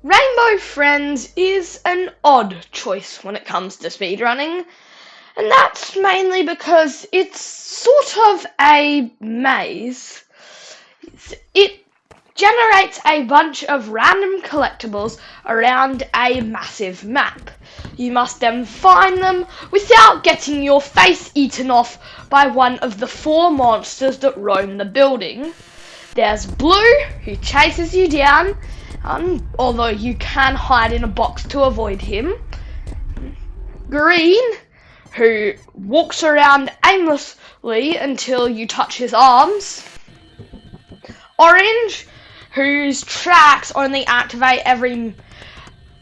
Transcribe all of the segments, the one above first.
Rainbow Friends is an odd choice when it comes to speedrunning, and that's mainly because it's sort of a maze. It generates a bunch of random collectibles around a massive map. You must then find them without getting your face eaten off by one of the 4 monsters that roam the building. There's Blue, who chases you down, although you can hide in a box to avoid him. Green, who walks around aimlessly until you touch his arms. Orange, whose tracks only activate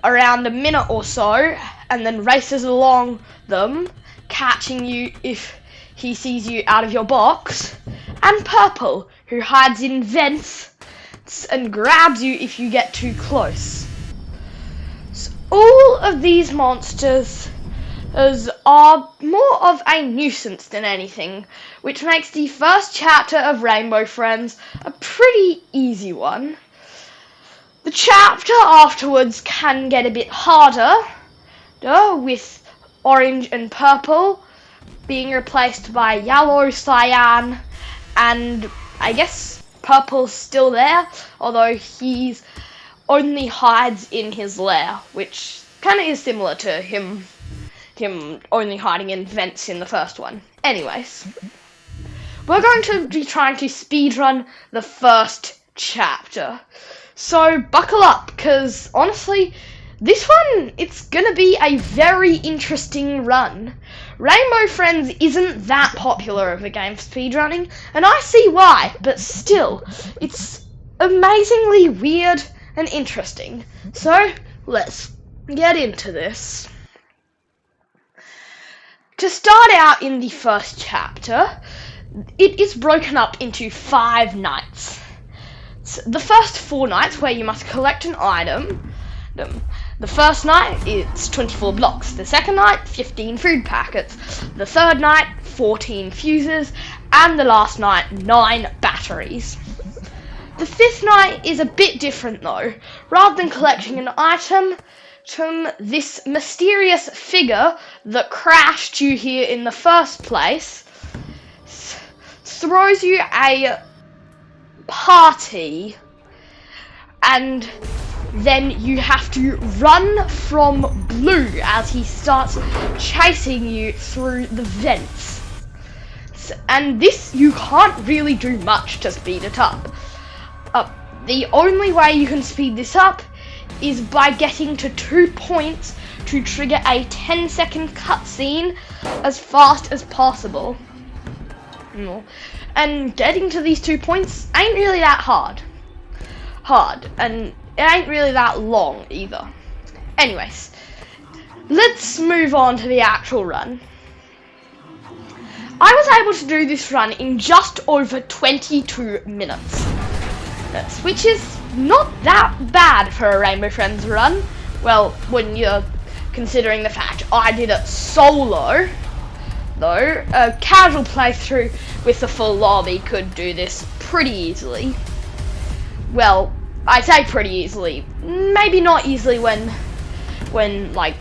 around a minute or so, and then races along them, catching you if he sees you out of your box. And Purple, who hides in vents and grabs you if you get too close. So all of these monsters are more of a nuisance than anything, which makes the first chapter of Rainbow Friends a pretty easy one. The chapter afterwards can get a bit harder, with Orange and Purple being replaced by Yellow, Cyan, and I guess Purple's still there, although he's only hides in his lair, which kind of is similar to him only hiding in vents in the first one. Anyways, we're going to be trying to speedrun the first chapter. So buckle up, because honestly, this one, it's gonna be a very interesting run. Rainbow Friends isn't that popular of a game for speedrunning, and I see why, but still, it's amazingly weird and interesting. So, let's get into this. To start out in the first chapter, it is broken up into 5 nights. So the first 4 nights where you must collect an item. The first night, it's 24 blocks. The second night, 15 food packets. The third night, 14 fuses. And the last night, 9 batteries. The 5th night is a bit different though. Rather than collecting an item, this mysterious figure that crashed you here in the first place throws you a party, and then you have to run from Blue as he starts chasing you through the vents. And this, you can't really do much to speed it up. The only way you can speed this up is by getting to 2 points to trigger a 10-second cutscene as fast as possible. And getting to these 2 points ain't really that hard, and it ain't really that long either. Anyways, let's move on to the actual run. I was able to do this run in just over 22 minutes, which is not that bad for a Rainbow Friends run. Well, when you're considering the fact I did it solo, though. A casual playthrough with a full lobby could do this pretty easily. Well, I say pretty easily. Maybe not easily when like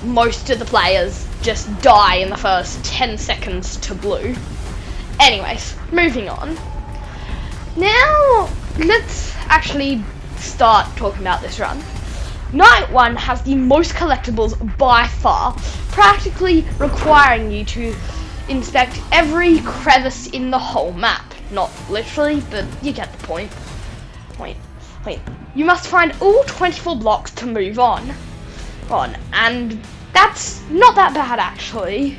most of the players just die in the first 10 seconds to Blue. Anyways, moving on. Now, let's actually start talking about this run. Night 1 has the most collectibles by far, practically requiring you to inspect every crevice in the whole map. Not literally, but you get the point. Wait. You must find all 24 blocks to move on, and that's not that bad actually.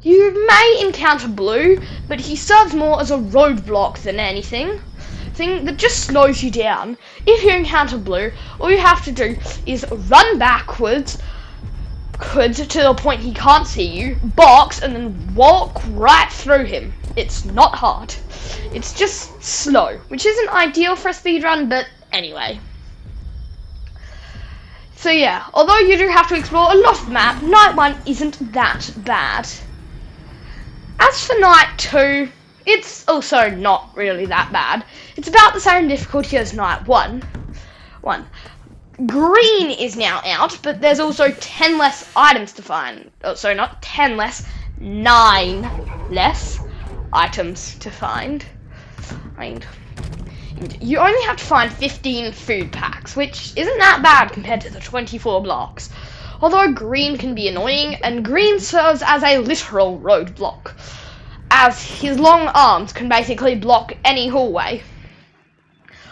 You may encounter Blue, but he serves more as a roadblock than anything. That just slows you down. If you encounter Blue, all you have to do is run backwards to the point he can't see you, box, and then walk right through him. It's not hard. It's just slow, which isn't ideal for a speedrun, but anyway. So yeah, although you do have to explore a lot of the map, Night 1 isn't that bad. As for Night 2, it's also not really that bad. It's about the same difficulty as Night 1. 1. Green is now out, but there's also 10 less items to find. Oh, sorry, not 10 less, 9 less items to find. You only have to find 15 food packs, which isn't that bad compared to the 24 blocks. Although green can be annoying, and green serves as a literal roadblock, as his long arms can basically block any hallway.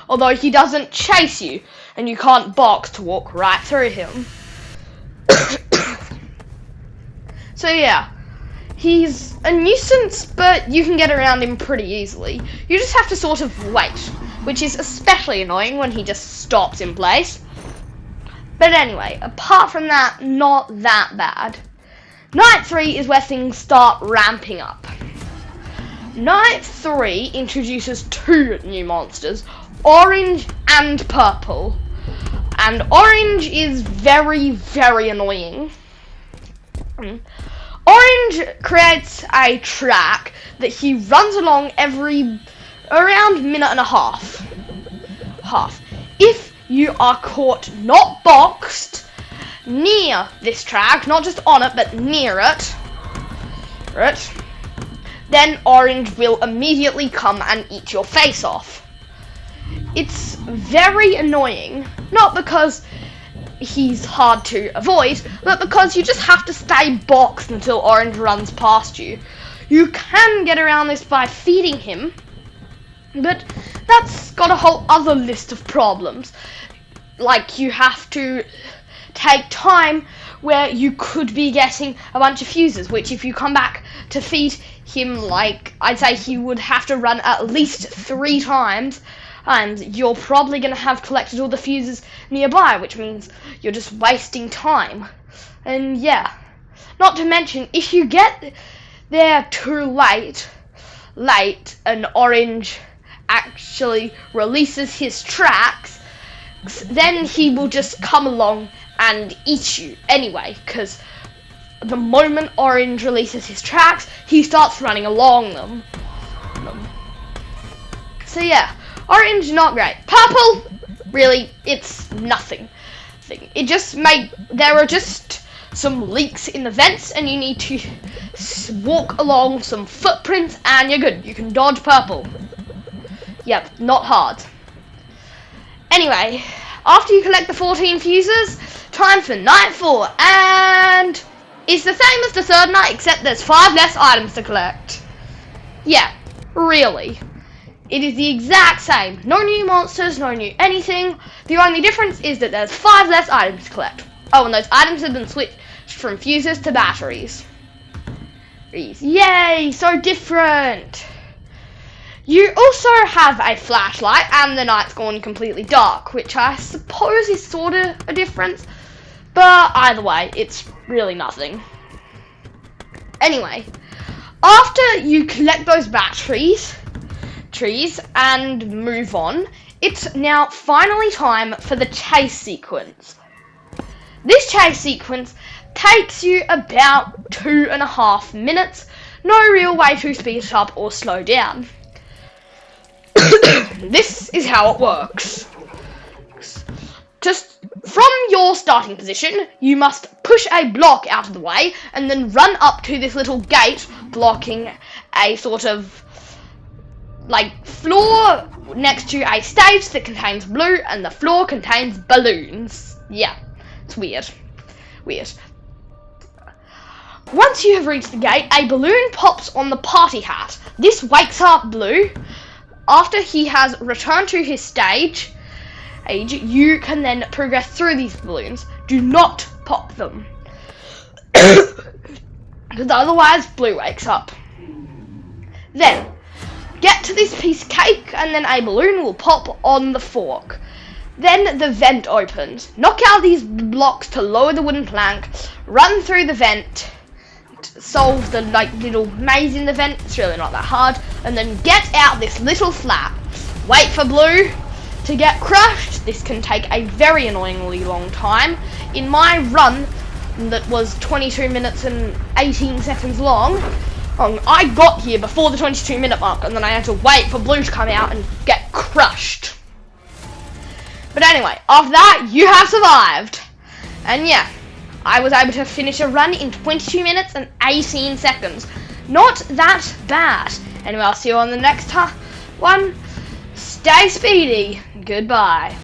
Although he doesn't chase you, and you can't box to walk right through him. So yeah, he's a nuisance, but you can get around him pretty easily. You just have to sort of wait, which is especially annoying when he just stops in place. But anyway, apart from that, not that bad. Night 3 is where things start ramping up. Night 3 introduces 2 new monsters, orange and purple. And orange is very, very annoying. Orange creates a track that he runs along around minute and a half. If you are caught not boxed near this track, not just on it, but near it, then orange will immediately come and eat your face off. It's very annoying, not because he's hard to avoid, but because you just have to stay boxed until orange runs past you. You can get around this by feeding him, but that's got a whole other list of problems. Like, you have to take time where you could be getting a bunch of fuses, which if you come back to feed him, like, I'd say he would have to run at least 3 times, and you're probably going to have collected all the fuses nearby, which means you're just wasting time. And yeah, not to mention, if you get there too late, and orange actually releases his tracks, then he will just come along and eat you anyway, because the moment orange releases his tracks, he starts running along them. So yeah, orange, not great. Purple, really, it's nothing. There are just some leaks in the vents, and you need to walk along some footprints, and you're good. You can dodge purple. Yep, not hard. Anyway, after you collect the 14 fuses, time for night 4, and it's the same as the third night, except there's 5 less items to collect. Yeah, really. It is the exact same. No new monsters, no new anything. The only difference is that there's 5 less items to collect. Oh, and those items have been switched from fuses to batteries. Yay, so different. You also have a flashlight, and the night's gone completely dark, which I suppose is sort of a difference. But either way, it's really nothing. Anyway, after you collect those batteries, and move on, it's now finally time for the chase sequence. This chase sequence takes you about 2.5 minutes. No real way to speed it up or slow down. This is how it works. Just from your starting position, you must push a block out of the way and then run up to this little gate blocking a sort of like floor next to a stage that contains blue, and the floor contains balloons. Yeah, it's weird. Once you have reached the gate, a balloon pops on the party hat. This wakes up Blue. After he has returned to his stage, you can then progress through these balloons. Do not pop them, because otherwise Blue wakes up. Then get to this piece of cake, and then a balloon will pop on the fork. Then the vent opens. Knock out these blocks to lower the wooden plank. Run through the vent. Solve the little maze in the vent. It's really not that hard. And then get out this little flap. Wait for Blue to get crushed. This can take a very annoyingly long time. In my run, that was 22 minutes and 18 seconds long, I got here before the 22-minute mark, and then I had to wait for Blue to come out and get crushed. But anyway, after that, you have survived. And yeah, I was able to finish a run in 22 minutes and 18 seconds. Not that bad. Anyway, I'll see you on the next one. Stay speedy. Goodbye.